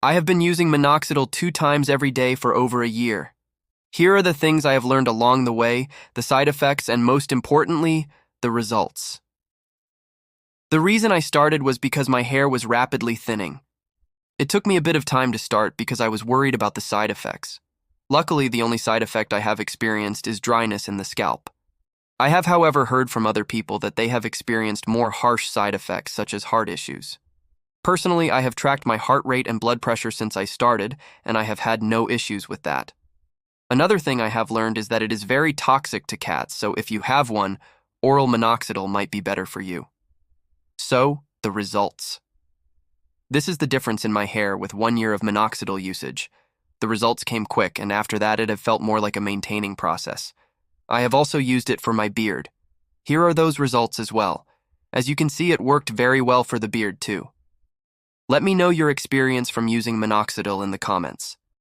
I have been using Minoxidil 2 times every day for over a year. Here are the things I have learned along the way, the side effects, and most importantly, the results. The reason I started was because my hair was rapidly thinning. It took me a bit of time to start because I was worried about the side effects. Luckily, the only side effect I have experienced is dryness in the scalp. I have, however, heard from other people that they have experienced more harsh side effects such as heart issues. Personally, I have tracked my heart rate and blood pressure since I started, and I have had no issues with that. Another thing I have learned is that it is very toxic to cats, so if you have one, oral minoxidil might be better for you. So, the results. This is the difference in my hair with 1 year of minoxidil usage. The results came quick, and after that it have felt more like a maintaining process. I have also used it for my beard. Here are those results as well. As you can see, it worked very well for the beard too. Let me know your experience from using minoxidil in the comments.